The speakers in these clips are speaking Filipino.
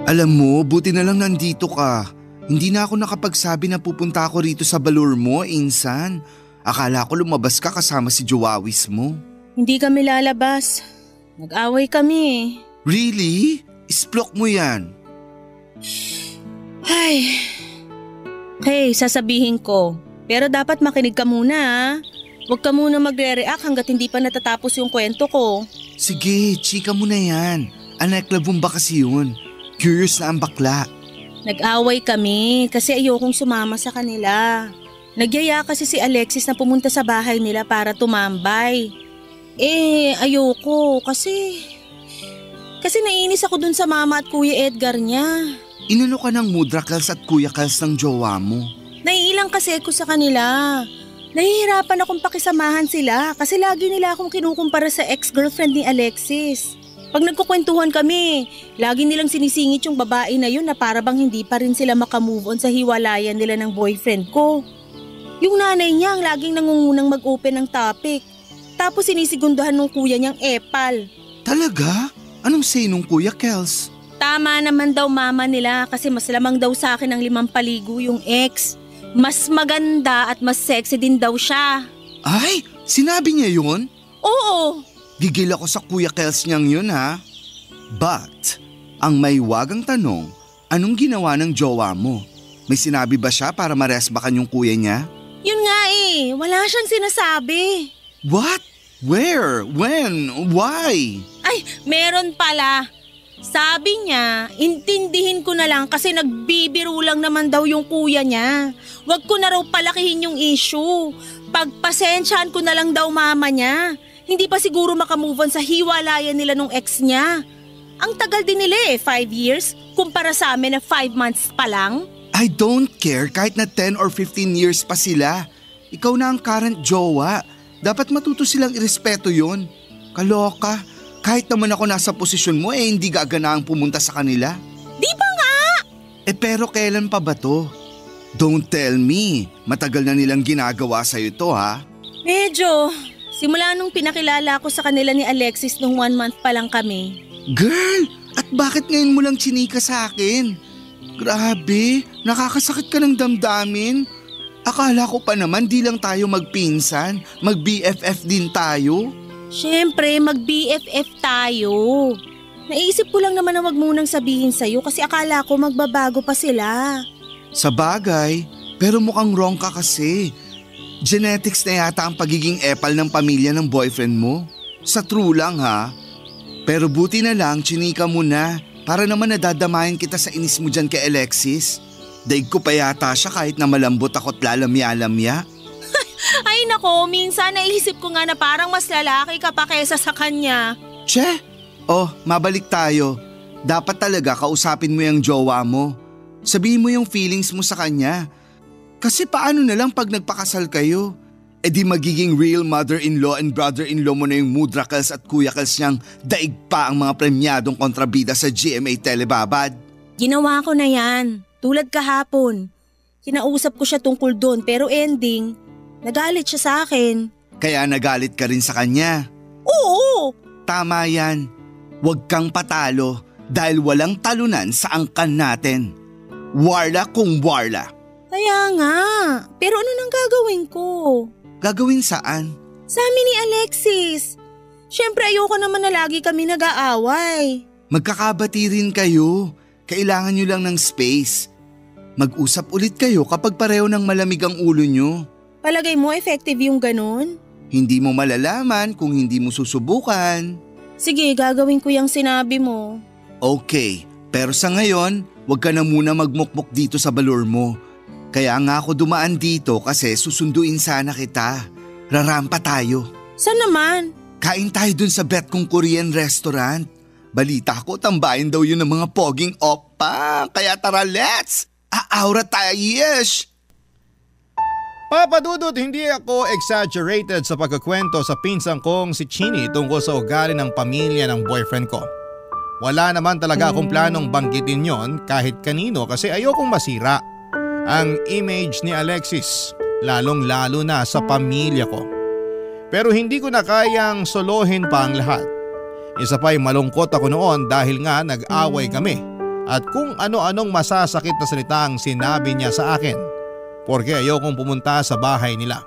Alam mo, buti na lang nandito ka. Hindi na ako nakapagsabi na pupunta ako rito sa balur mo, Insan. Akala ko lumabas ka kasama si Joawis mo. Hindi kami lalabas. Nag-away kami. Really? Isplok mo yan. Ay. Okay, sasabihin ko. Pero dapat makinig ka muna ha. Huwag ka muna magre-react hanggat hindi pa natatapos yung kwento ko. Sige, chika mo na yan. Anaklabong ba kasi yun? Curious na ang bakla. Nag-away kami kasi ayokong sumama sa kanila. Nagyaya kasi si Alexis na pumunta sa bahay nila para tumambay. Ayoko kasi naiinis ako dun sa mama at Kuya Edgar niya. Inano ka ng Mudra Kels at Kuya Kels ng jowa mo? Naiilang kasi ako sa kanila. Nahihirapan akong pakisamahan sila kasi lagi nila akong kinukumpara sa ex-girlfriend ni Alexis. Pag nagkukwentuhan kami, lagi nilang sinisingit yung babae na yun na para bang hindi pa rin sila makamove on sa hiwalayan nila ng boyfriend ko. Yung nanay niya ang laging nangungunang mag-open ng topic. Tapos sinisigundahan ng kuya niyang epal. Talaga? Anong say nung Kuya Kels? Tama naman daw mama nila kasi mas lamang daw sa akin ng 5 paligo yung ex. Mas maganda at mas sexy din daw siya. Ay, sinabi niya yun? Oo. Gigil ako sa Kuya Kels niyang yun ha. But, ang may wagang tanong, anong ginawa ng jowa mo? May sinabi ba siya para maresbakan yung kuya niya? Yun nga wala siyang sinasabi. What? Where? When? Why? Ay, meron pala. Sabi niya, intindihin ko na lang kasi nagbibiro lang naman daw yung kuya niya. Huwag ko na raw palakihin yung issue. Pagpasensyahan ko na lang daw mama niya. Hindi pa siguro makamove on sa hiwalayan nila nung ex niya. Ang tagal din nila 5 years, kumpara sa amin na 5 months pa lang. I don't care kahit na 10 or 15 years pa sila. Ikaw na ang current jowa. Dapat matuto silang irespeto yon. Kaloka, kahit naman ako nasa posisyon mo hindi gaganaang pumunta sa kanila. Di ba nga? Pero kailan pa ba to? Don't tell me, matagal na nilang ginagawa sa'yo to ha? Medyo. Simula nung pinakilala ko sa kanila ni Alexis nung 1 month pa lang kami. Girl, at bakit ngayon mo lang chinika sa akin? Grabe, nakakasakit ka ng damdamin. Akala ko pa naman di lang tayo magpinsan, mag-BFF din tayo. Siyempre, mag-BFF tayo. Naisip ko lang naman na wag munang sabihin sa'yo kasi akala ko magbabago pa sila. Sa bagay, pero mukhang wrong ka kasi. Genetics na yata ang pagiging epal ng pamilya ng boyfriend mo. Sa true lang ha. Pero buti na lang, chinika mo na. Para naman nadadamayan kita sa inis mo dyan kay Alexis. Daig ko pa yata siya kahit na malambot ako't lalamya-lamya. Ay nako, minsan naisip ko nga na parang mas lalaki ka pa kaysa sa kanya. Che? Oh, mabalik tayo. Dapat talaga kausapin mo yung jowa mo. Sabihin mo yung feelings mo sa kanya. Kasi paano na lang pag nagpakasal kayo? Di magiging real mother-in-law and brother-in-law mo na yung Mudra Kels at Kuya Kels niyang daig pa ang mga premyadong kontrabida sa GMA Telebabad. Ginawa ko na yan. Tulad kahapon. Kinausap ko siya tungkol doon pero ending, nagalit siya sa akin. Kaya nagalit ka rin sa kanya? Oo! Tama yan. Huwag kang patalo dahil walang talunan sa angkan natin. Warla kung warla. Kaya nga, pero ano nang gagawin ko? Gagawin saan? Sa amin ni Alexis. Siyempre ayoko naman na lagi kami nag-aaway. Magkakabati rin kayo. Kailangan nyo lang ng space. Mag-usap ulit kayo kapag pareho ng malamig ang ulo nyo. Palagay mo effective yung ganun? Hindi mo malalaman kung hindi mo susubukan. Sige, gagawin ko yung sinabi mo. Okay, pero sa ngayon, huwag ka na muna magmukmuk dito sa balur mo. Kaya nga ako dumaan dito kasi susunduin sana kita. Rarampa tayo. Saan naman? Kain tayo dun sa bet kong Korean restaurant. Balita ko tambahin daw yun ng mga poging oppa. Kaya tara let's! Aaura tayo yes! Papa Dudut, hindi ako exaggerated sa pagkakwento sa pinsang kong si Chini tungkol sa ugali ng pamilya ng boyfriend ko. Wala naman talaga akong planong banggitin yon kahit kanino kasi ayokong masira ang image ni Alexis, lalong-lalo na sa pamilya ko. Pero hindi ko na kayang solohin pa ang lahat. Isa pa'y malungkot ako noon dahil nga nag-away kami at kung ano-anong masasakit na salita ang sinabi niya sa akin porque ayokong pumunta sa bahay nila.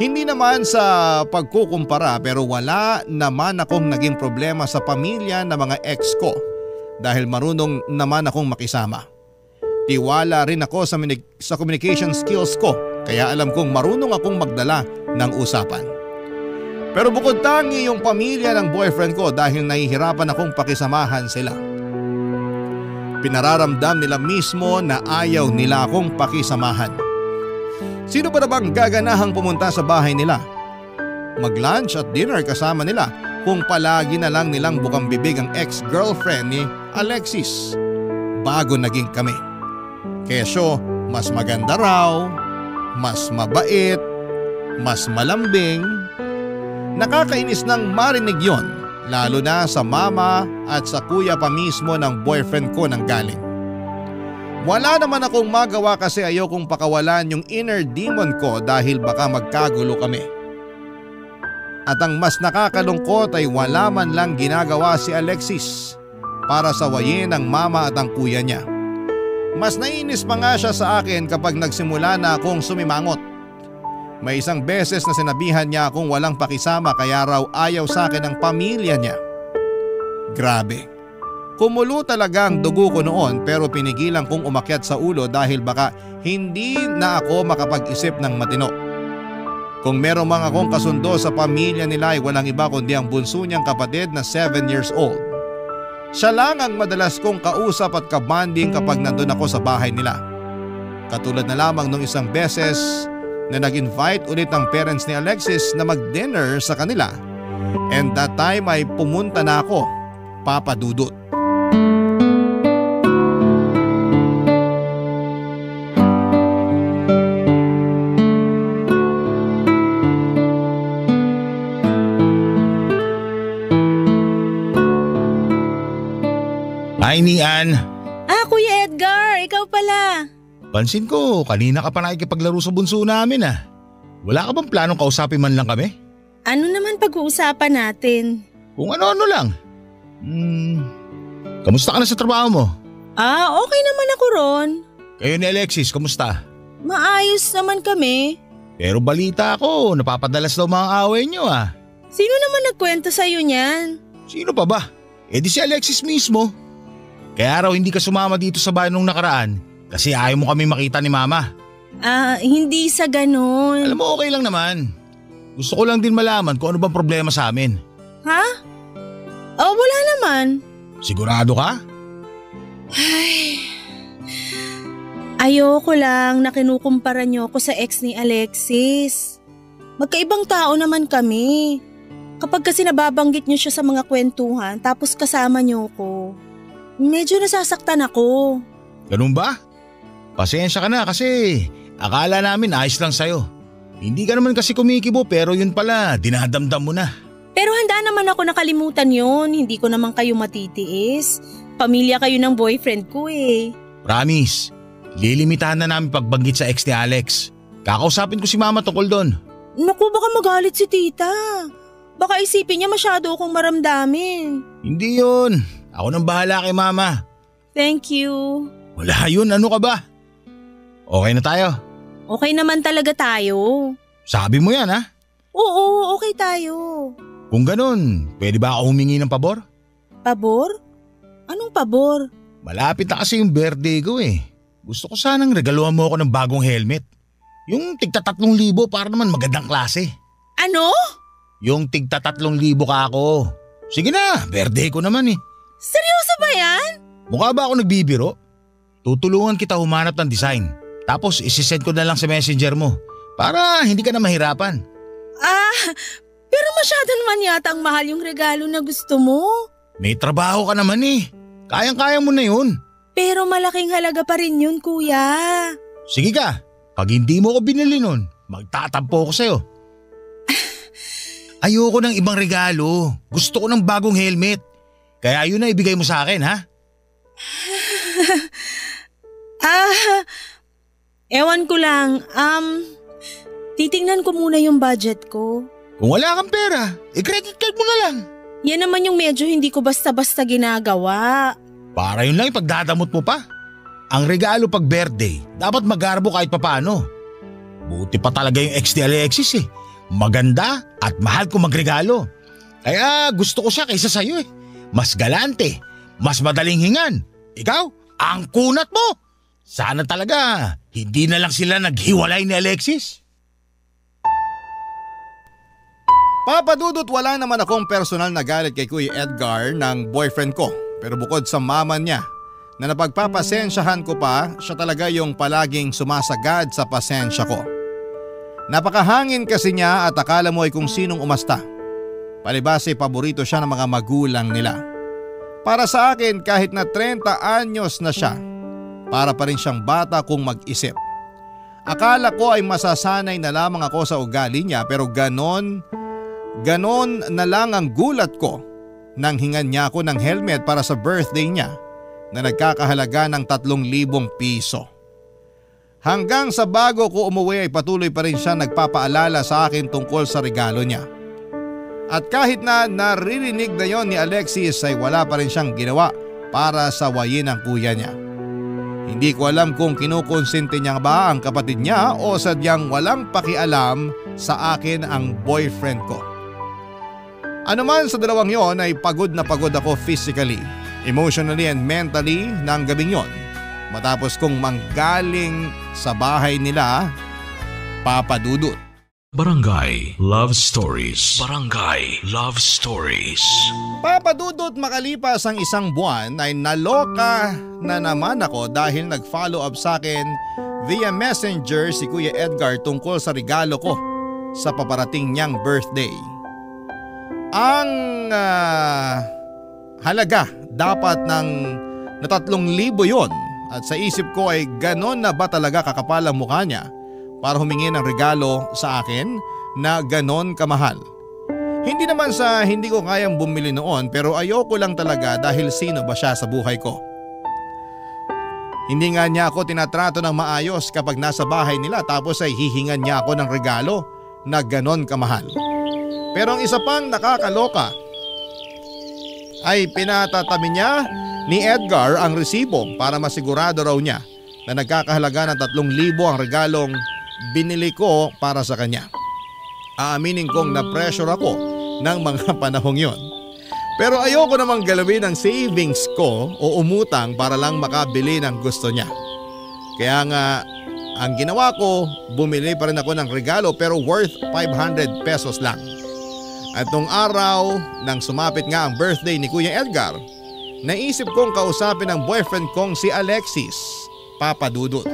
Hindi naman sa pagkukumpara pero wala naman akong naging problema sa pamilya ng mga ex ko dahil marunong naman akong makisama. Tiwala rin ako sa communication skills ko kaya alam kong marunong akong magdala ng usapan. Pero bukod tangi yung pamilya ng boyfriend ko dahil nahihirapan akong pakisamahan sila. Pinararamdam nila mismo na ayaw nila akong pakisamahan. Sino ba na bang gaganahang pumunta sa bahay nila? Mag-lunch at dinner kasama nila kung palagi na lang nilang bukang bibig ang ex-girlfriend ni Alexis bago naging kami. Kesyo, mas maganda raw, mas mabait, mas malambing. Nakakainis nang marinig yon, lalo na sa mama at sa kuya pa mismo ng boyfriend ko nang galing. Wala naman akong magawa kasi ayokong pakawalan yung inner demon ko dahil baka magkagulo kami. At ang mas nakakalungkot ay wala man lang ginagawa si Alexis para sawayin ang mama at ang kuya niya. Mas nainis pa nga siya sa akin kapag nagsimula na akong sumimangot. May isang beses na sinabihan niya akong walang pakisama kaya raw ayaw sa akin ang pamilya niya. Grabe. Kumulo talaga ang dugo ko noon pero pinigilan kong umakyat sa ulo dahil baka hindi na ako makapag-isip ng matino. Kung meron mang akong kasundo sa pamilya nila ay walang iba kundi ang bunso niyang kapatid na 7 years old. Siya lang ang madalas kong kausap at kabanding kapag nandun ako sa bahay nila. Katulad na lamang nung isang beses na nag-invite ulit ang parents ni Alexis na mag-dinner sa kanila and that time ay pumunta na ako, Papa Dudut. Hi, Nian. Kuya Edgar, ikaw pala. Pansin ko, kanina ka pa nakikipaglaro sa bunso namin ah. Wala ka bang planong kausapin man lang kami? Ano naman pag-uusapan natin? Kung ano-ano lang. Kamusta ka na sa trabaho mo? Okay naman ako ron. Kayo ni Alexis, kamusta? Maayos naman kami. Pero balita ko, napapadalas daw mga away nyo ah. Sino naman nagkwento sa'yo niyan? Sino pa ba? Eh di si Alexis mismo. Kaya raw hindi ka sumama dito sa bahay nung nakaraan kasi ayaw mo kami makita ni Mama. Hindi sa ganun. Alam mo, okay lang naman. Gusto ko lang din malaman kung ano bang problema sa amin. Ha? Wala naman. Sigurado ka? Ayoko lang na kinukumpara niyo ako sa ex ni Alexis. Magkaibang tao naman kami. Kapag kasi nababanggit niyo siya sa mga kwentuhan tapos kasama niyo ko, medyo nasasaktan ako. Ganun ba? Pasensya ka na kasi akala namin ayos lang sa'yo. Hindi ka naman kasi kumikibo pero yun pala, dinadamdam mo na. Pero handa naman ako nakalimutan yun, hindi ko naman kayo matitiis. Pamilya kayo ng boyfriend ko eh. Promise, lilimitahan na namin pagbanggit sa ex ni Alex. Kakausapin ko si Mama tungkol doon. Naku, baka magalit si tita. Baka isipin niya masyado akong maramdamin. Hindi yun. Ako nang bahala kay Mama. Thank you. Wala yun, ano ka ba? Okay na tayo? Okay naman talaga tayo. Sabi mo yan ha? Oo, okay tayo. Kung ganun, pwede ba ako humingi ng pabor? Pabor? Anong pabor? Malapit na kasi yung birthday ko eh. Gusto ko sanang regaluhan mo ako ng bagong helmet. Yung tigta 3,000 para naman magandang klase. Ano? Yung tigta 3,000 ka ako. Sige na, birthday ko naman eh. Seryoso ba yan? Mukha ba ako nagbibiro? Tutulungan kita humanap ng design. Tapos isisend ko na lang sa messenger mo para hindi ka na mahirapan. Pero masyado naman yata ang mahal yung regalo na gusto mo. May trabaho ka naman eh. Kayang-kaya mo na yun. Pero malaking halaga pa rin yun, kuya. Sige ka, pag hindi mo ko binili nun, magtatampo ko sa'yo. Ayoko ng ibang regalo. Gusto ko ng bagong helmet. Kaya yun na ibigay mo sa akin, ha? Ewan ko lang. Titingnan ko muna yung budget ko. Kung wala kang pera, i-credit card mo na lang. Yan naman yung medyo hindi ko basta-basta ginagawa. Para yun lang ipagdadamot mo pa. Ang regalo pag birthday, dapat magarbo kahit papaano. Buti pa talaga yung ex ni Alexis eh. Maganda at mahal ko magregalo. Kaya gusto ko siya kaysa sa'yo eh. Mas galante, mas madaling hingan. Ikaw, ang kunat mo. Sana talaga hindi na lang sila naghiwalay ni Alexis. Papa Dudut, wala naman akong personal na galit kay Kuya Edgar ng boyfriend ko. Pero bukod sa mama niya na napagpapasensyahan ko pa, siya talaga yung palaging sumasagad sa pasensya ko. Napakahangin kasi niya at akala mo ay kung sinong umasta. Palibhasa paborito siya ng mga magulang nila. Para sa akin kahit na 30 anyos na siya, para pa rin siyang bata kung mag-isip. Akala ko ay masasanay na lamang ako sa ugali niya pero ganon na lang ang gulat ko nang hingan niya ako ng helmet para sa birthday niya na nagkakahalaga ng 3,000 piso. Hanggang sa bago ko umuwi ay patuloy pa rin siya nagpapaalala sa akin tungkol sa regalo niya. At kahit na naririnig na yon ni Alexis ay wala pa rin siyang ginawa para sawayin ang kuya niya. Hindi ko alam kung kinukonsente niya ba ang kapatid niya o sadyang walang pakialam sa akin ang boyfriend ko. Ano man sa dalawang yon ay pagod na pagod ako physically, emotionally and mentally ng gabing yon. Matapos kong manggaling sa bahay nila, Papa Dudut. Barangay Love Stories. Barangay Love Stories. Papa Dudut, makalipas ang isang buwan ay naloka na naman ako dahil nag-follow up sa akin via messenger si Kuya Edgar tungkol sa regalo ko sa paparating niyang birthday. Ang halaga dapat ng na 3,000 yon at sa isip ko ay ganon na ba talaga kakapal ang mukha niya para humingi ng regalo sa akin na ganon kamahal. Hindi naman sa hindi ko kayang bumili noon pero ayoko lang talaga dahil sino ba siya sa buhay ko. Hindi nga niya ako tinatrato ng maayos kapag nasa bahay nila tapos ay hihingan niya ako ng regalo na ganon kamahal. Pero ang isa pang nakakaloka ay pinatatabi niya ni Edgar ang resibo para masigurado raw niya na nagkakahalaga ng 3,000 ang regalong binili ko para sa kanya. Aaminin kong na-pressure ako ng mga panahong yon. Pero ayoko namang galawin ang savings ko o umutang para lang makabili ng gusto niya. Kaya nga ang ginawa ko, bumili pa rin ako ng regalo pero worth 500 pesos lang. At nung araw nang sumapit nga ang birthday ni Kuya Edgar, naisip kong kausapin ang boyfriend kong si Alexis, Papa Dudut.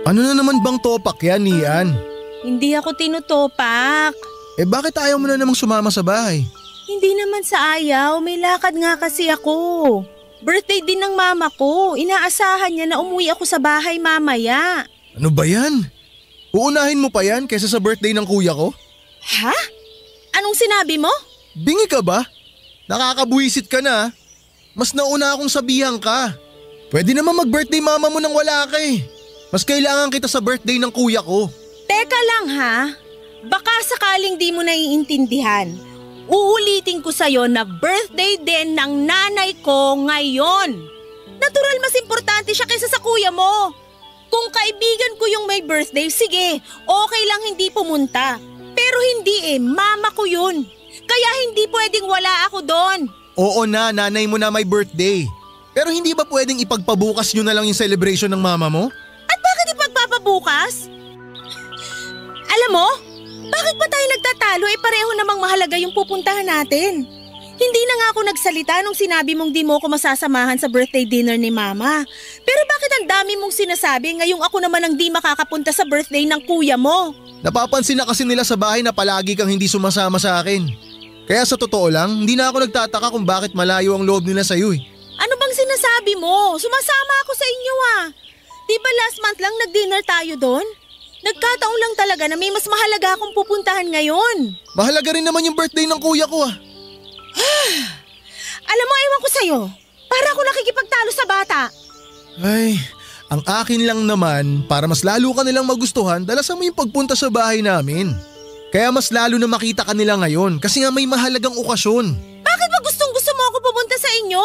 Ano na naman bang topak yan, Ian? Hindi ako tinutopak. Bakit ayaw mo na namang sumama sa bahay? Hindi naman sa ayaw, may lakad nga kasi ako. Birthday din ng mama ko, inaasahan niya na umuwi ako sa bahay mamaya. Ano ba yan? Uunahin mo pa yan kaysa sa birthday ng kuya ko? Ha? Anong sinabi mo? Bingi ka ba? Nakakabuisit ka na. Mas nauna akong sabihan ka. Pwede naman mag-birthday mama mo nang wala ka eh. Mas kailangan kita sa birthday ng kuya ko. Teka lang ha, baka sakaling di mo naiintindihan. Uulitin ko sa'yo na birthday din ng nanay ko ngayon. Natural mas importante siya kaysa sa kuya mo. Kung kaibigan ko yung may birthday, sige, okay lang hindi pumunta. Pero hindi mama ko yun. Kaya hindi pwedeng wala ako doon. Oo na, nanay mo na may birthday. Pero hindi ba pwedeng ipagpabukas nyo na lang yung celebration ng mama mo? At bakit ipagpapabukas? Alam mo, bakit pa tayo nagtatalo pareho namang mahalaga yung pupuntahan natin? Hindi na nga ako nagsalita nung sinabi mong di mo ako masasamahan sa birthday dinner ni mama. Pero bakit ang dami mong sinasabi ngayong ako naman ang di makakapunta sa birthday ng kuya mo? Napapansin na kasi nila sa bahay na palagi kang hindi sumasama sa akin. Kaya sa totoo lang, hindi na ako nagtataka kung bakit malayo ang loob nila sa'yo eh. Ano bang sinasabi mo? Sumasama ako sa inyo Di ba last month lang nag-dinner tayo doon? Nagkataon lang talaga na may mas mahalaga akong pupuntahan ngayon. Mahalaga rin naman yung birthday ng kuya ko Alam mo, ewan ko sa'yo. Para ako nakikipagtalo sa bata. Ay, ang akin lang naman, para mas lalo ka nilang magustuhan, dalasan mo yung pagpunta sa bahay namin. Kaya mas lalo na makita ka nila ngayon kasi nga may mahalagang okasyon. Bakit ba gustong-gusto mo ako pumunta sa inyo?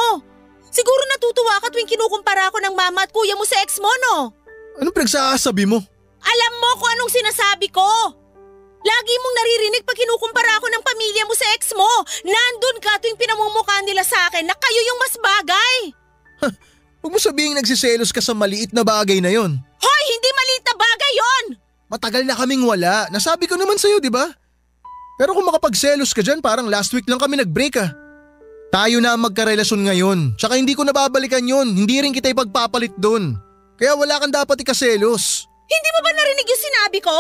Siguro natutuwa ka tuwing kinukumpara ako ng mama at kuya mo sa ex mo, no? Anong pinagsasabi mo? Alam mo kung anong sinasabi ko. Lagi mong naririnig pag kinukumpara ako ng pamilya mo sa ex mo. Nandun ka tuwing pinamumukha nila sa akin na kayo yung mas bagay. Huwag mo sabihing nagsiselos ka sa maliit na bagay na yon. Hoy, hindi maliit na bagay yon! Matagal na kaming wala. Nasabi ko naman sa'yo, di ba? Pero kung makapagselos ka dyan, parang last week lang kami nag-break ah. Tayo na ang magkarelasyon ngayon. Tsaka hindi ko nababalikan yon. Hindi rin kita ipagpapalit doon. Kaya wala kang dapat ikaselos. Hindi mo ba narinig yung sinabi ko?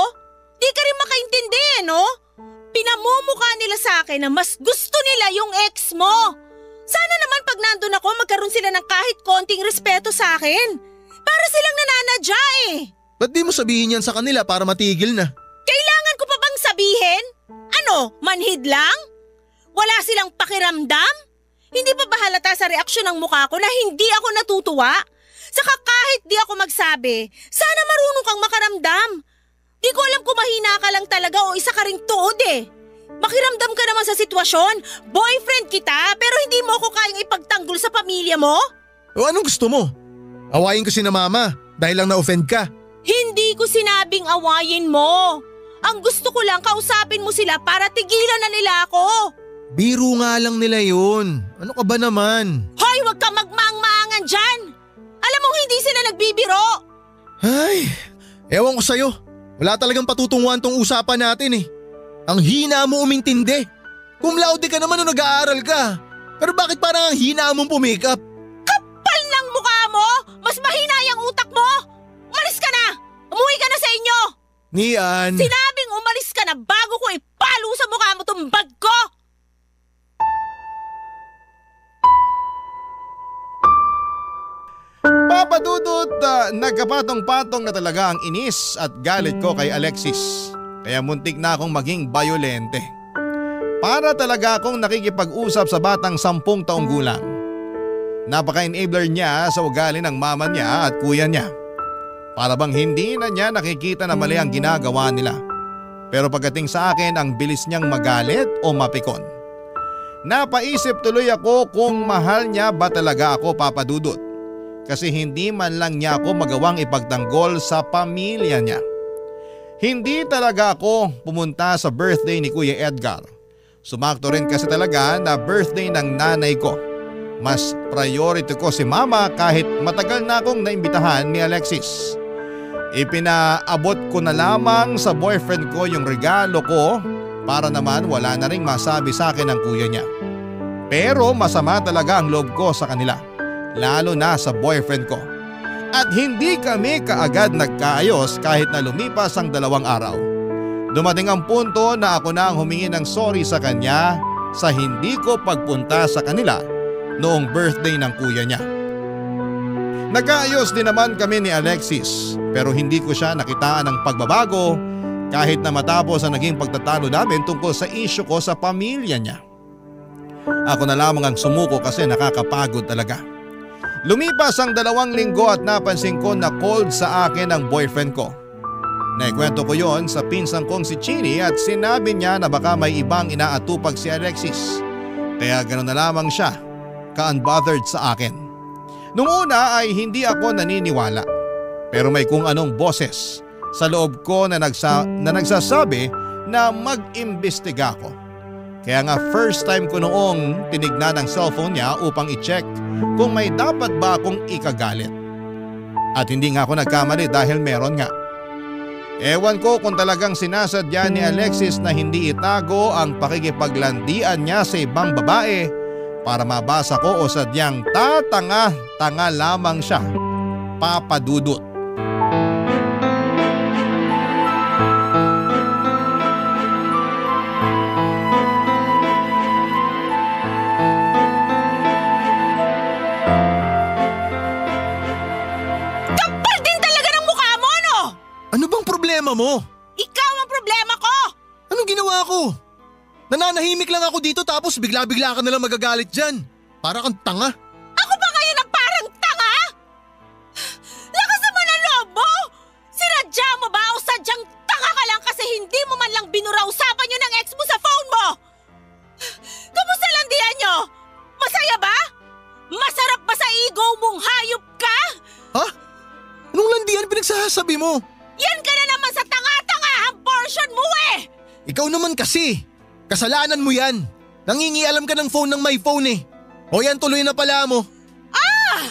Di ka rin makaintindi, no? Pinamumukha nila sa akin na mas gusto nila yung ex mo. Sana naman pag nandun ako, magkaroon sila ng kahit konting respeto sa akin. Para silang nananadya eh. Ba't di mo sabihin yan sa kanila para matigil na? Kailangan ko pa bang sabihin? Ano, manhid lang? Wala silang pakiramdam? Hindi pa ba halata sa reaksyon ng mukha ko na hindi ako natutuwa? Saka kahit di ako magsabi, sana marunong kang makaramdam. Di ko alam kung mahina ka lang talaga o isa ka ring tuod eh. Makiramdam ka naman sa sitwasyon. Boyfriend kita pero hindi mo ko kayang ipagtanggol sa pamilya mo? O anong gusto mo? Awayin ko si na mama dahil lang na-offend ka. Hindi ko sinabing awayin mo. Ang gusto ko lang kausapin mo sila para tigilan na nila ako. Biro nga lang nila yun. Ano ka ba naman? Hoy, wag ka magmaang-maangan dyan. Alam mong hindi sila nagbibiro. Ay, ewan ko sa'yo. Wala talagang patutunguhan tong usapan natin eh. Ang hina mo umintindi. Cum laude ka naman nung nag-aaral ka. Pero bakit parang ang hina mong pumikap? Kapal ng mukha mo! Mas mahina yung utak mo! Umalis ka na! Umuwi ka na sa inyo! Nian! Sinabing umalis ka na bago ko ipalo sa mukha mo tong bag ko! Papa Dudut, nagkapatong-patong na talaga ang inis at galit ko kay Alexis. Kaya muntik na akong maging bayolente. Para talaga akong nakikipag-usap sa batang 10 taong gulang. Napaka-enabler niya sa ugali ng mama niya at kuya niya. Para bang hindi na niya nakikita na mali ang ginagawa nila. Pero pagdating sa akin, ang bilis niyang magalit o mapikon. Napaisip tuloy ako kung mahal niya ba talaga ako, Papa Dudut. Kasi hindi man lang niya ako magawang ipagtanggol sa pamilya niya. Hindi talaga ako pumunta sa birthday ni Kuya Edgar. Sumakto rin kasi talaga na birthday ng nanay ko. Mas priority ko si mama kahit matagal na akong naimbitahan ni Alexis. Ipinaabot ko na lamang sa boyfriend ko yung regalo ko para naman wala na ring masabi sa akin ng kuya niya. Pero masama talaga ang loob ko sa kanila. Lalo na sa boyfriend ko. At hindi kami kaagad nagkaayos kahit na lumipas ang 2 araw. Dumating ang punto na ako na ang humingi ng sorry sa kanya sa hindi ko pagpunta sa kanila noong birthday ng kuya niya. Nagkaayos din naman kami ni Alexis pero hindi ko siya nakitaan ng pagbabago kahit na matapos ang naging pagtatalo namin tungkol sa issue ko sa pamilya niya. Ako na lamang ang sumuko kasi nakakapagod talaga. Lumipas ang 2 linggo at napansin ko na cold sa akin ang boyfriend ko. Naikwento ko yon sa pinsang kong si Chini at sinabi niya na baka may ibang inaatupag si Alexis. Kaya ganoon na lamang siya, ka-unbothered sa akin. Nung una ay hindi ako naniniwala. Pero may kung anong boses sa loob ko na nagsasabi na mag-imbestiga ako. Kaya nga first time ko noong tinignan ang cellphone niya upang i-check kung may dapat ba akong ikagalit. At hindi nga ako nagkamali dahil meron nga. Ewan ko kung talagang sinasadya ni Alexis na hindi itago ang pakikipaglandian niya sa ibang babae para mabasa ko o sadyang tatanga-tanga lamang siya, Papa Dudut. Ano bang problema mo? Ikaw ang problema ko! Anong ginawa ko? Nananahimik lang ako dito tapos bigla-bigla ka nalang magagalit dyan. Para kang tanga. Ako ba ngayon ang parang tanga? Lakas naman ang loob mo! Sinadya mo ba o sadyang tanga ka lang kasi hindi mo man lang binura-usapan yun ng ex mo sa phone mo? Kamusta landian nyo? Masaya ba? Masarap ba sa ego mong hayop ka? Ha? Anong landian pinagsasabi mo? Yan ka na naman sa tanga-tangahang portion mo eh! Ikaw naman kasi. Kasalanan mo yan. Nangingialam ka ng phone ng my phone eh. O yan, tuloy na pala mo. Ah!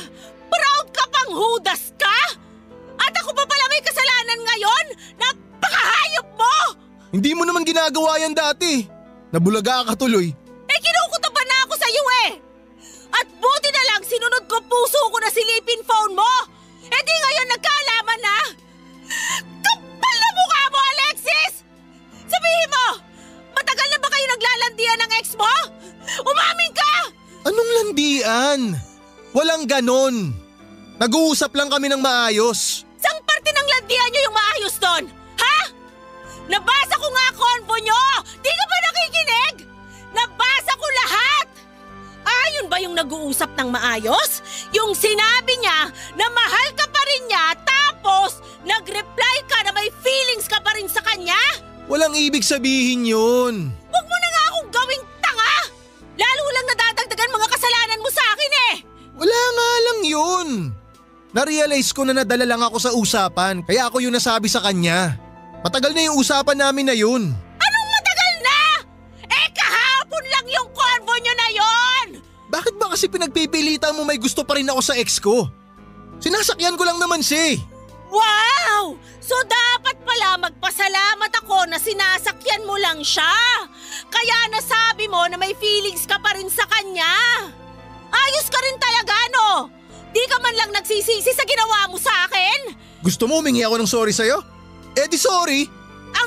Proud ka pang hudas ka? At ako pa pala may kasalanan ngayon? Napakahayop mo! Hindi mo naman ginagawa yan dati. Nabulaga ka tuloy. Eh kinukutoban na ako sa iyo eh! At buti na lang sinunod ko puso ko na silipin phone mo! Eh di ngayon nagkaalaman na! Kapal na mukha mo, Alexis! Sabihin mo! Matagal na ba kayo naglalandian ng ex mo? Umamin ka! Anong landian? Walang ganon. Nag-uusap lang kami ng maayos. Sang parte ng landian nyo yung maayos doon? Ha? Nabasa ko nga convo nyo! Di ka ba nakikinig? Nabasa ko lahat! Ayun ba yung nag-uusap ng maayos? Yung sinabi niya na mahal ka pa rin niya tapos nag-reply ka na may feelings ka pa rin sa kanya? Walang ibig sabihin yun. Huwag mo na nga akong gawing tanga! Lalo lang nadadagdagan mga kasalanan mo sa akin eh! Wala nga lang yun. Narealize ko na nadala lang ako sa usapan kaya ako yung nasabi sa kanya. Matagal na yung usapan namin na yun. Anong matagal na? Eh kahapon lang yung convo nyo na yon! Bakit ba kasi pinagpipilitan mo may gusto pa rin ako sa ex ko? Sinasakyan ko lang naman siya. Wow! So dapat pala magpasalamat ako na sinasakyan mo lang siya. Kaya nasabi mo na may feelings ka pa rin sa kanya. Ayos ka rin talaga, no? Di ka man lang nagsisisi sa ginawa mo sa akin? Gusto mo humingi ako ng sorry sa'yo? Eh di sorry.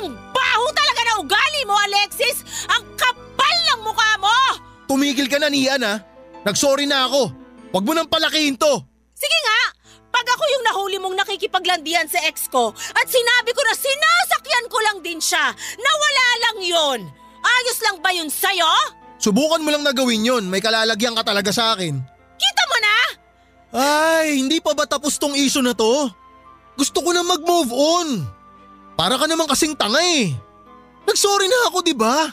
Ang baho talaga na ugali mo, Alexis! Ang kapal ng mukha mo! Tumigil ka na, Nian ha. Nagsorry na ako. Huwag mo nang palakihin to. Sige nga! Pag ako yung nahuli mong nakikipaglandian sa ex ko at sinabi ko na sinasakyan ko lang din siya, nawala lang yun. Ayos lang ba yun sa'yo? Subukan mo lang na gawin yun. May kalalagyan ka talaga sa akin. Kita mo na? Ay, hindi pa ba tapos tong issue na to? Gusto ko na mag-move on. Para ka naman kasing tanga eh. Nagsorry na ako, di ba?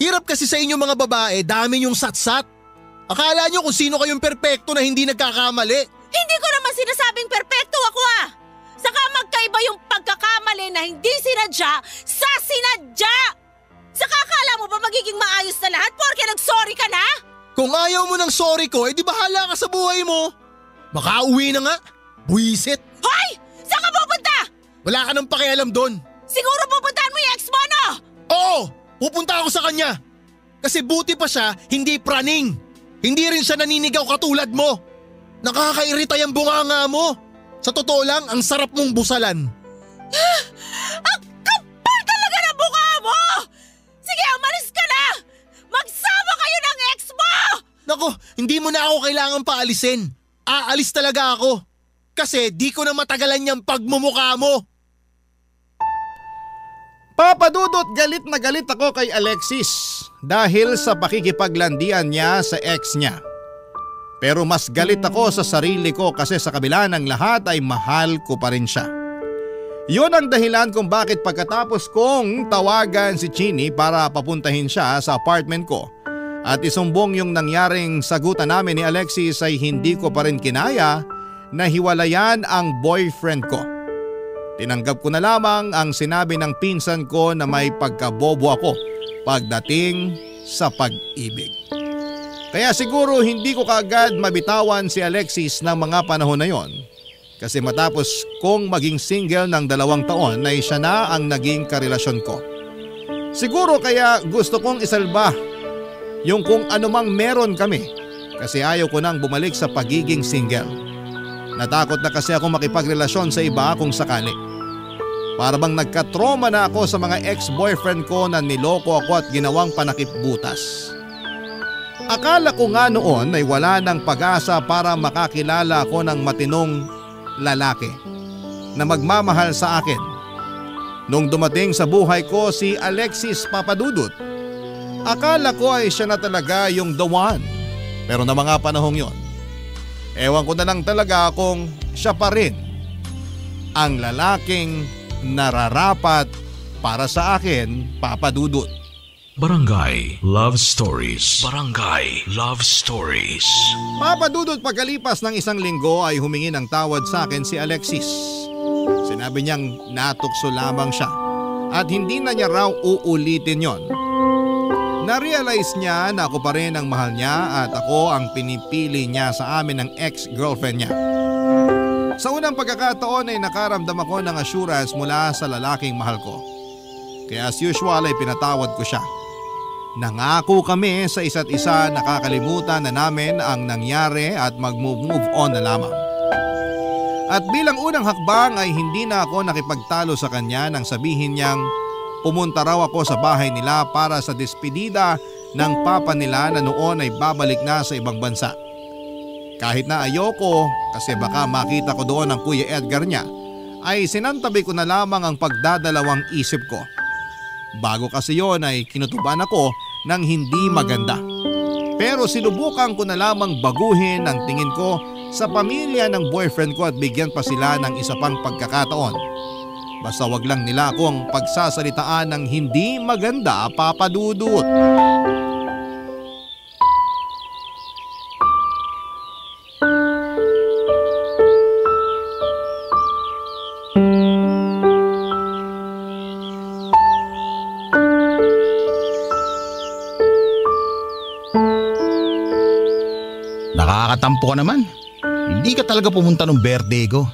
Hirap kasi sa inyo mga babae, dami yung satsat. Akala nyo kung sino kayong perpekto na hindi nagkakamali. Hindi ko naman sinasabing perpekto ako ah. Saka magkaiba yung pagkakamali na hindi sinadya sa sinadya. Saka akala mo ba magiging maayos na lahat porke nag-sorry ka na? Kung ayaw mo ng sorry ko, edi bahala ka sa buhay mo. Makauwi na nga. Buwisit. Hoy! Saan ka pupunta? Wala ka nang pakialam doon. Siguro pupuntahan mo yung ex mo, no? Oo, pupunta ako sa kanya. Kasi buti pa siya, hindi praning. Hindi rin siya naninigaw katulad mo. Nakakairita yung bunganga mo. Sa totoo lang, ang sarap mong busalan. Ang kapal talaga ng mukha mo! Sige, umalis ka na! Magsama kayo ng ex mo! Nako, hindi mo na ako kailangan paalisin. Aalis talaga ako. Kasi di ko na matagalan yung pagmumukha mo. Papadudot, galit na galit ako kay Alexis dahil sa pakikipaglandian niya sa ex niya. Pero mas galit ako sa sarili ko kasi sa kabila ng lahat ay mahal ko pa rin siya. Yun ang dahilan kung bakit pagkatapos kong tawagan si Chini para papuntahin siya sa apartment ko at isumbong yung nangyaring sagutan namin ni Alexis ay hindi ko pa rin kinaya na hiwalayan ang boyfriend ko. Tinanggap ko na lamang ang sinabi ng pinsan ko na may pagkabobo ako pagdating sa pag-ibig. Kaya siguro hindi ko kaagad mabitawan si Alexis ng mga panahon na yon. Kasi matapos kong maging single ng 2 taon ay siya na ang naging karelasyon ko. Siguro kaya gusto kong isalba yung kung anumang meron kami kasi ayaw ko nang bumalik sa pagiging single. Natakot na kasi ako makipagrelasyon sa iba kung sakali. Para bang nagka-trauma na ako sa mga ex-boyfriend ko na niloko ako at ginawang panakip butas. Akala ko nga noon ay wala ng pag-asa para makakilala ako ng matinong lalaki na magmamahal sa akin. Nung dumating sa buhay ko si Alexis Papadudut, Akala ko ay siya na talaga yung the one. Pero na mga panahong yon, ewan ko na lang talaga kung siya pa rin ang lalaking nararapat para sa akin, Papa Dudut. Barangay Love Stories. Barangay Love Stories. Papa Dudut, pagkalipas ng 1 linggo ay humingi ng tawad sa akin si Alexis. Sinabi niyang natukso lamang siya at hindi na niya raw uulitin yon. Na-realize niya na ako pa rin ang mahal niya at ako ang pinipili niya sa amin ng ex-girlfriend niya. Sa unang pagkakataon ay nakaramdam ako ng assurance mula sa lalaking mahal ko. Kaya as usual ay pinatawad ko siya. Nangako kami sa isa't isa, nakakalimutan na namin ang nangyari at mag-move on na lamang. At bilang unang hakbang ay hindi na ako nakipagtalo sa kanya nang sabihin niyang pumunta raw ako sa bahay nila para sa despedida ng papa nila na noon ay babalik na sa ibang bansa. Kahit na ayoko kasi baka makita ko doon ang Kuya Edgar niya, ay sinantabi ko na lamang ang pagdadalawang isip ko. Bago kasi yon ay kinutuban ako ng hindi maganda. Pero sinubukan ko na lamang baguhin ang tingin ko sa pamilya ng boyfriend ko at bigyan pa sila ng isa pang pagkakataon. Basta wag lang nila akong pagsasalitaan ng hindi maganda, Papa Dudut. Nakakatampo ka naman. Hindi ka talaga pumunta nung birthday ko.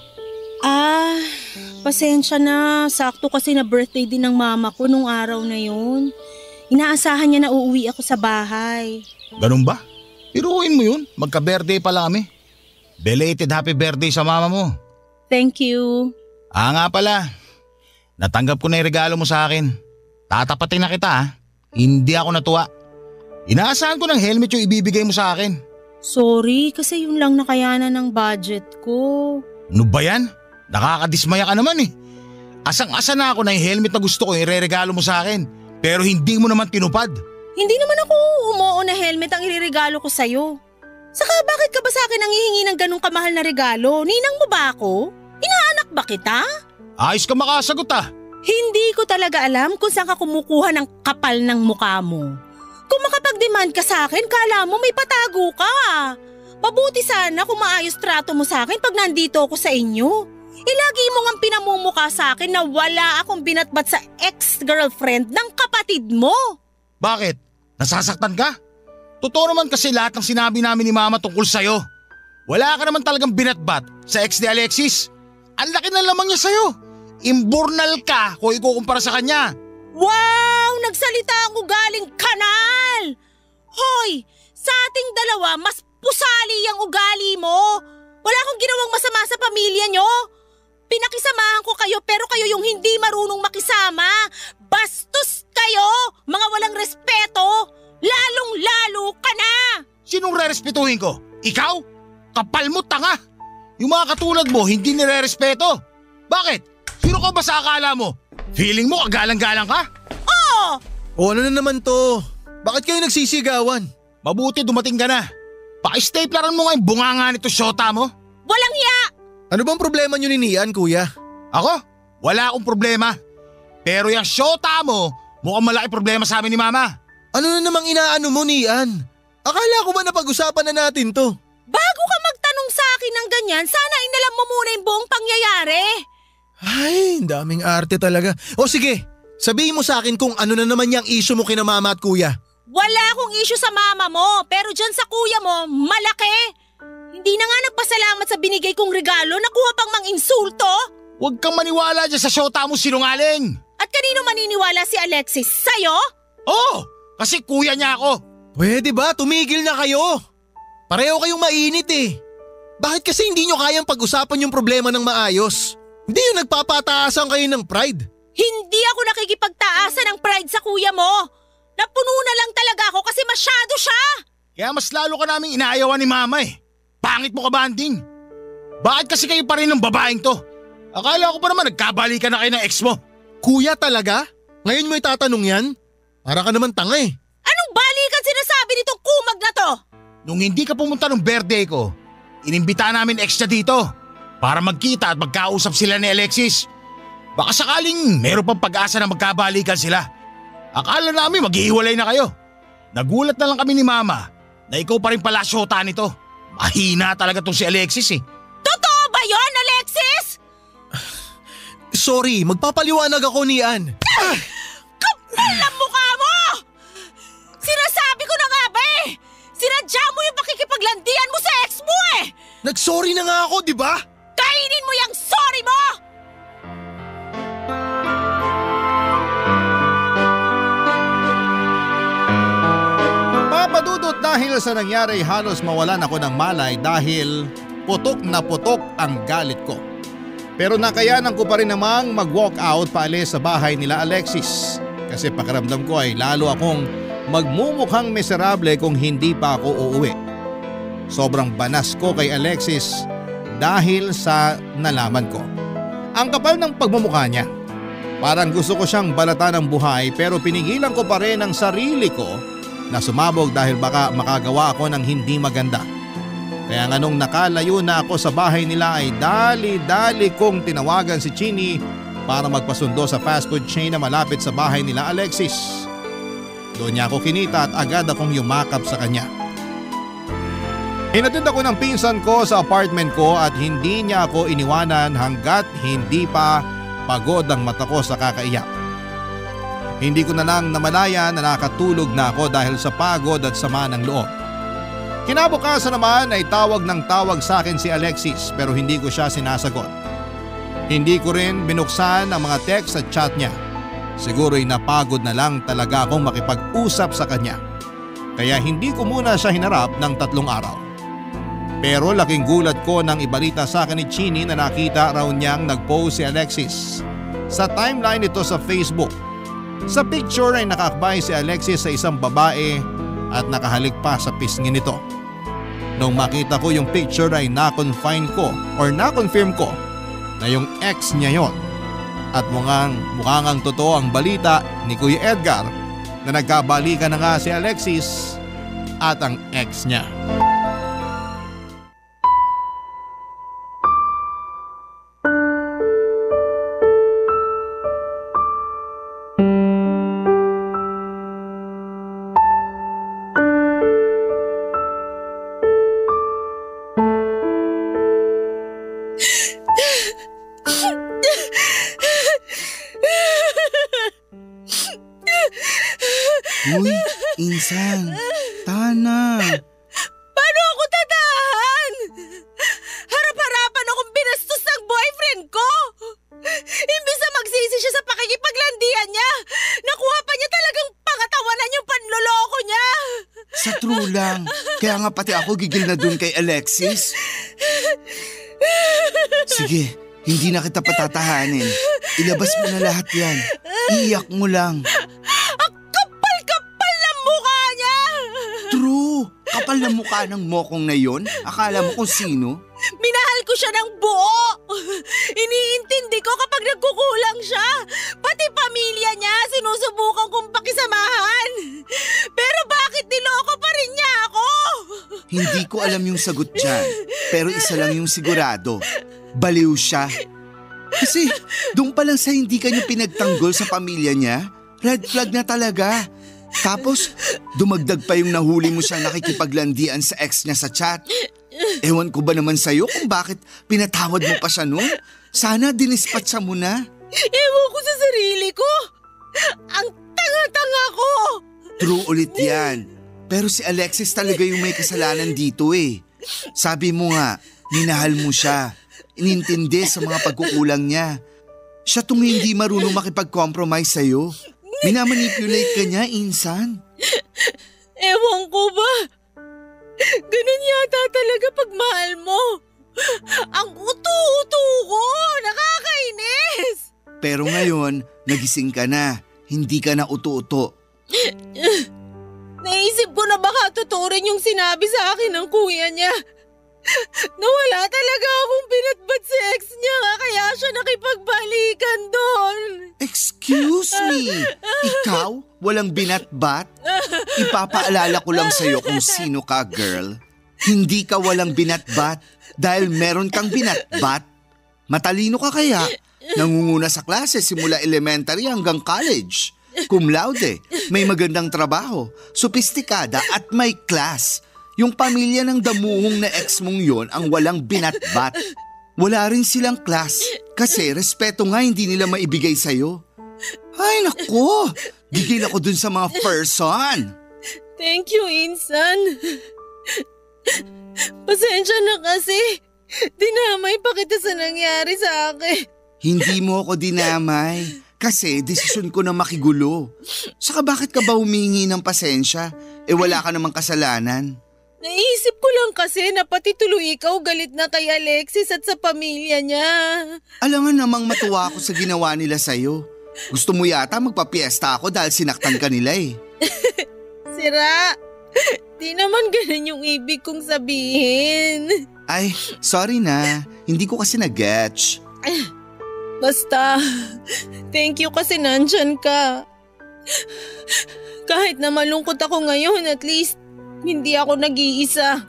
Pasensya na. Sakto kasi na birthday din ng mama ko nung araw na yun. Inaasahan niya na uuwi ako sa bahay. Ganun ba? Iruin mo yun. Magka-birthday pala kami. Belated happy birthday sa mama mo. Thank you. Nga pala. Natanggap ko na yung regalo mo sa akin. Tatapatin na kita ha. Hindi ako natuwa. Inaasahan ko ng helmet yung ibibigay mo sa akin. Sorry, kasi yun lang nakayanan ng budget ko. Ano ba yan? Nakakadismaya ka naman eh. Asang-asa na ako na yung helmet na gusto ko ireregalo mo sa akin. Pero hindi mo naman tinupad. Hindi naman ako umuo na helmet ang ireregalo ko sa'yo. Saka bakit ka ba sa akin nanghihingi ng ganong kamahal na regalo? Ninang mo ba ako? Inaanak ba kita? Ayos ka makasagot ah. Hindi ko talaga alam kung saan ka kumukuha ng kapal ng mukha mo. Kung makapag-demand ka sa akin, kala mo may patago ka. Mabuti sana kung maayos trato mo sa akin pag nandito ako sa inyo. Ilagi mo ngang pinamumukha sa akin na wala akong binatbat sa ex-girlfriend ng kapatid mo. Bakit? Nasasaktan ka? Totoo naman kasi lahat ng sinabi namin ni Mama tungkol sa'yo. Wala ka naman talagang binatbat sa ex ni Alexis. Ang laki na lamang niya sa'yo. Imburnal ka kung ikukumpara sa kanya. Wow! Nagsalita ang ugaling kanal! Hoy! Sa ating dalawa, mas pusali ang ugali mo. Wala akong ginawang masama sa pamilya nyo. Pinakisamahan ko kayo pero kayo yung hindi marunong makisama. Bastos kayo! Mga walang respeto! Lalong-lalo ka na! Sinong re-respetuhin ko? Ikaw? Kapal mo, tanga! Yung mga katulad mo hindi nire-respeto. Bakit? Sino ka ba sa akala mo? Feeling mo kagalang-galang ka? Oo! O ano na naman to? Bakit kayo nagsisigawan? Mabuti dumating ka na. Paki-stapleran mo nga yung bunganga nito syota mo. Walang hiya! Ano bang problema nyo ni Nian, kuya? Ako? Wala akong problema. Pero yung syota mo, mukhang malaki problema sa amin ni Mama. Ano na namang inaano mo, Nian? Akala ko ba napag-usapan na natin to? Bago ka magtanong sa akin ng ganyan, sana inalam mo muna yung buong pangyayari. Ay, ang daming arte talaga. O sige, sabihin mo sa akin kung ano na naman yung issue mo kina mama at kuya. Wala akong issue sa mama mo, pero dyan sa kuya mo, malaki. Hindi na nga nagpasalamat sa binigay kong regalo, nakuha pang mang-insulto. Huwag kang maniwala dyan sa syota mo sinungaling. At kanino maniniwala si Alexis? Sa'yo? Oo, kasi kuya niya ako. Pwede ba? Tumigil na kayo. Pareho kayong mainit eh. Bakit kasi hindi nyo kayang pag-usapan yung problema ng maayos? Hindi yung nagpapataasan kayo ng pride. Hindi ako nakikipagtaasan ng pride sa kuya mo. Napuno na lang talaga ako kasi masyado siya. Kaya mas lalo ka naming inaayawan ni Mama eh. Pangit mo ka, Banding. Bakit kasi kayo pa rin ng babaeng to? Akala ko pa naman nagkabalikan na kayo ng ex mo. Kuya talaga? Ngayon mo itatanong yan? Para ka naman tanga eh. Anong nung hindi ka pumunta ng birthday ko, inimbita namin ex niya dito para magkita at magkausap sila ni Alexis. Baka sakaling meron pang pag-asa na magkabalikan sila. Akala namin maghihiwalay na kayo. Nagulat na lang kami ni Mama na ikaw pa rin pala syota nito. Mahina talaga tong si Alexis eh. Totoo ba yon, Alexis? Sorry, magpapaliwanag ako ni Ann. Kapal ang mukha mo! Sinasabi ko na nga ba eh! Sinadya mo yung pakikipaglandian mo sa ex mo eh! Nag-sorry na nga ako, di ba? Kainin mo yung sorry mo! Papadudot, dahil sa nangyari halos mawalan ako ng malay dahil putok na putok ang galit ko. Pero nakayanan ko pa rin namang mag-walk out paalis sa bahay nila Alexis. Kasi pakiramdam ko ay lalo akong magmumukhang miserable kung hindi pa ako uuwi. Sobrang banas ko kay Alexis dahil sa nalaman ko. Ang kapal ng pagmumukha niya. Parang gusto ko siyang balatan ng buhay pero pinigilan ko pa rin ang sarili ko na sumabog dahil baka makagawa ako ng hindi maganda. Kaya nga nung nakalayo na ako sa bahay nila ay dali-dali kong tinawagan si Chini para magpasundo sa fast food chain na malapit sa bahay nila Alexis. Doon niya ako kinita at agad akong yumakap sa kanya. Hinatid ako ng pinsan ko sa apartment ko at hindi niya ako iniwanan hanggat hindi pa pagod ang mata ko sa kakaiyak. Hindi ko na lang namalaya na nakatulog na ako dahil sa pagod at sama ng loob. Kinabukasan naman ay tawag ng tawag sa akin si Alexis pero hindi ko siya sinasagot. Hindi ko rin binuksan ang mga text at chat niya. Siguro'y napagod na lang talaga akong makipag-usap sa kanya. Kaya hindi ko muna siya hinarap ng 3 araw. Pero laking gulat ko nang ibalita sa akin ni Chini na nakita raw niyang nag-post si Alexis sa timeline nito sa Facebook. Sa picture ay nakakbay si Alexis sa isang babae at nakahalik pa sa pisngi nito. Nung makita ko yung picture ay na-confirm ko na yung ex niya yon. At mukhang ang totoo ang balita ni Kuya Edgar na nagkabalikan na nga si Alexis at ang ex niya. Uy, Insan, Tana. Paano ako tatahan? Harap-harapan akong binastos ng boyfriend ko. Imbis na magsisi siya sa pakikipaglandian niya, nakuha pa niya talagang pangatawanan yung panloloko niya. Sa true lang, kaya nga pati ako gigil na dun kay Alexis. Sige, hindi na kita patatahanin. Ilabas mo na lahat yan. Iyak mo lang. True! Kapal na mukha ng mokong na yon. Akala mo kung sino? Minahal ko siya ng buo. Iniintindi ko kapag nagkukulang siya. Pati pamilya niya sinusubukan kong pakisamahan. Pero bakit niloko pa rin niya ako? Hindi ko alam yung sagot dyan. Pero isa lang yung sigurado. Baliw siya. Kasi doon pa lang sa hindi ka niya pinagtanggol sa pamilya niya, red flag na talaga. Tapos, dumagdag pa yung nahuli mo siyang nakikipaglandian sa ex niya sa chat. Ewan ko ba naman sa'yo kung bakit pinatawad mo pa siya nun? Sana dinispatcha mo na. Ewan ko sa sarili ko. Ang tanga-tanga ko. True ulit yan. Pero si Alexis talaga yung may kasalanan dito eh. Sabi mo nga, minahal mo siya. Inintindi sa mga pagkukulang niya. Siya tong hindi marunong makipag-compromise sa'yo. Minamanipulate ka niya, Insan. Ewan ko ba? Ganun yata talaga pag mahal mo. Ang uto-uto ko, nakakainis. Pero ngayon, nagising ka na. Hindi ka na uto-uto. Naisip ko na baka totoo rin yung sinabi sa akin ng kuya niya. Nawala talaga akong binatbat sa ex niya kaya siya nakipagbalikan doon. Excuse me, ikaw walang binatbat? Ipapaalala ko lang sa'yo kung sino ka, girl. Hindi ka walang binatbat dahil meron kang binatbat. Matalino ka kaya? Nangunguna sa klase simula elementary hanggang college. Cum laude, may magandang trabaho, sopistikada at may class. Yung pamilya ng damuhong na ex mong yon ang walang binatbat. Wala rin silang class kasi respeto nga hindi nila maibigay sa'yo. Ay nako, gigil ako dun sa mga person. Thank you, Insan. Pasensya na kasi. Dinamay pa kita sa nangyari sa akin. Hindi mo ako dinamay kasi desisyon ko na makigulo. Saka bakit ka ba humingi ng pasensya? Wala ka namang kasalanan. Naisip ko lang kasi na pati tuloy ikaw galit na kay Alexis at sa pamilya niya. Alam nga namang matuwa ako sa ginawa nila sa'yo. Gusto mo yata magpapiesta ako dahil sinaktan ka nila eh. Sira, di naman ganun yung ibig kong sabihin. Ay, sorry na. Hindi ko kasi nag-getch. Basta, thank you kasi nandyan ka. Kahit na malungkot ako ngayon, at least hindi ako nag-iisa.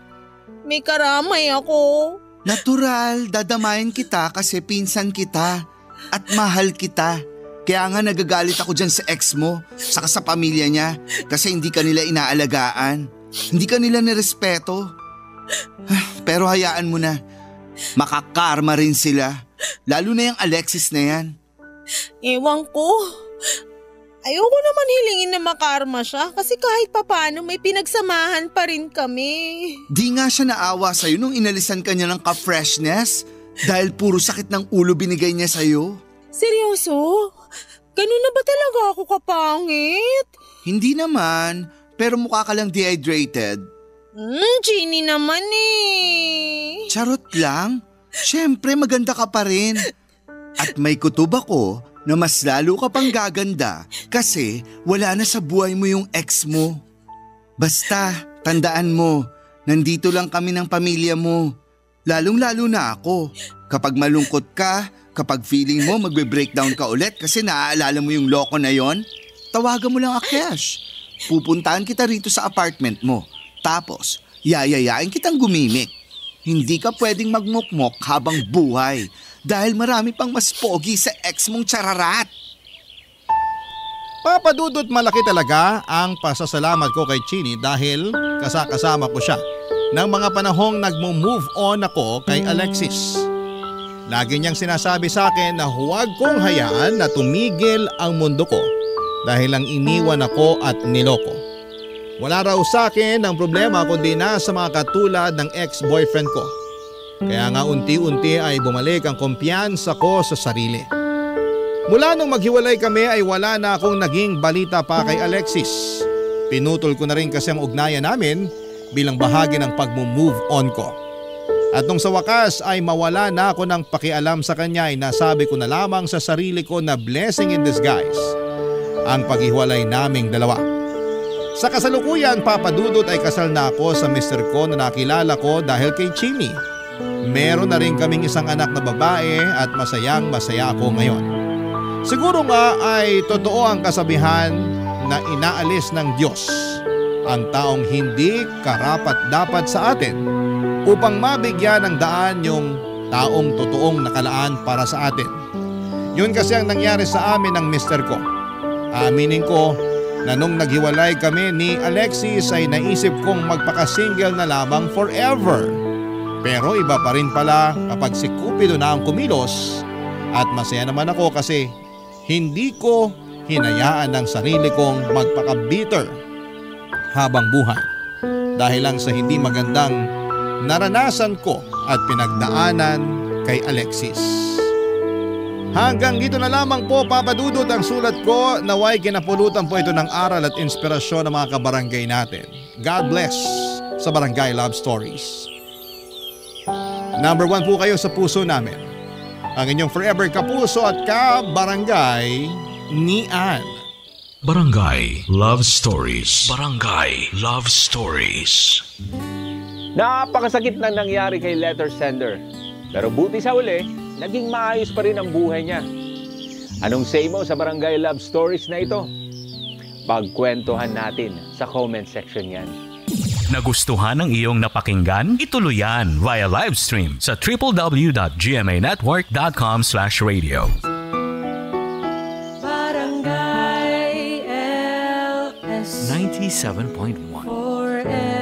May karamay ako. Natural, dadamayan kita kasi pinsan kita at mahal kita. Kaya nga nagagalit ako dyan sa ex mo, saka sa pamilya niya kasi hindi ka nila inaalagaan. Hindi ka nila nirespeto. Pero hayaan mo na, makakarma rin sila. Lalo na yung Alexis na yan. Ewan ko. Ayoko naman hilingin na makarma siya kasi kahit papano may pinagsamahan pa rin kami. Di nga siya naawa sa'yo nung inalisan ka niya ng ka-freshness dahil puro sakit ng ulo binigay niya sa'yo. Seryoso? Ganun na ba talaga ako kapangit? Hindi naman, pero mukha ka lang dehydrated. Genie naman eh. Charot lang. Siyempre maganda ka pa rin. At may kutob ako na mas lalo ka pang gaganda kasi wala na sa buhay mo yung ex mo. Basta, tandaan mo, nandito lang kami ng pamilya mo. Lalong-lalo na ako. Kapag malungkot ka, kapag feeling mo magbe-breakdown ka ulit kasi naaalala mo yung loko na yon, tawagan mo lang Akesh. Pupuntahan kita rito sa apartment mo. Tapos, yayayain kitang gumimik. Hindi ka pwedeng magmukmok habang buhay dahil marami pang mas pogi sa ex mong chararat. Papadudot malaki talaga ang pasasalamat ko kay Chini dahil kasama ko siya ng mga panahong nagmo-move on ako kay Alexis. Lagi niyang sinasabi sa akin na huwag kong hayaan na tumigil ang mundo ko dahil lang iniwan ako at niloko. Wala raw sa akin ang problema kundi na sa mga katulad ng ex-boyfriend ko. Kaya nga unti-unti ay bumalik ang kumpiyansa ko sa sarili. Mula nung maghiwalay kami ay wala na akong naging balita pa kay Alexis. Pinutol ko na rin kasi ang ugnayan namin bilang bahagi ng pag-move on ko. At nung sa wakas ay mawala na ako ng pakialam sa kanya ay nasabi ko na lamang sa sarili ko na blessing in disguise ang paghiwalay naming dalawa. Sa kasalukuyan, Papadudot ay kasal na ako sa mister ko na nakilala ko dahil kay Chini. Meron na rin kaming isang anak na babae at masayang masaya ako ngayon. Siguro nga ay totoo ang kasabihan na inaalis ng Diyos ang taong hindi karapat-dapat sa atin upang mabigyan ng daan yung taong totoong nakalaan para sa atin. Yun kasi ang nangyari sa amin ng mister ko. Aminin ko na nung naghiwalay kami ni Alexis ay naisip kong magpaka-single na lamang forever. Pero iba pa rin pala kapag si Cupido na ang kumilos at masaya naman ako kasi hindi ko hinayaan ang sarili kong magpaka-bitter habang buhay dahil lang sa hindi magandang naranasan ko at pinagdaanan kay Alexis. Hanggang dito na lamang po, Papadudot, ang sulat ko. Naway kinapulutan po ito ng aral at inspirasyon ng mga kabarangay natin. God bless sa Barangay Love Stories. Number 1 po kayo sa puso namin. Ang inyong forever kapuso at kabarangay ni Ann. Barangay Love Stories. Barangay Love Stories. Napakasakit na nangyari kay letter sender. Pero buti sa uli, naging maayos pa rin ang buhay niya. Anong say mo sa Barangay Love Stories na ito? Pagkwentuhan natin sa comment section yan. Nagustuhan ng iyong napakinggan? Ituloy yan via live stream sa www.gmanetwork.com/radio. Barangay LS 97.1 4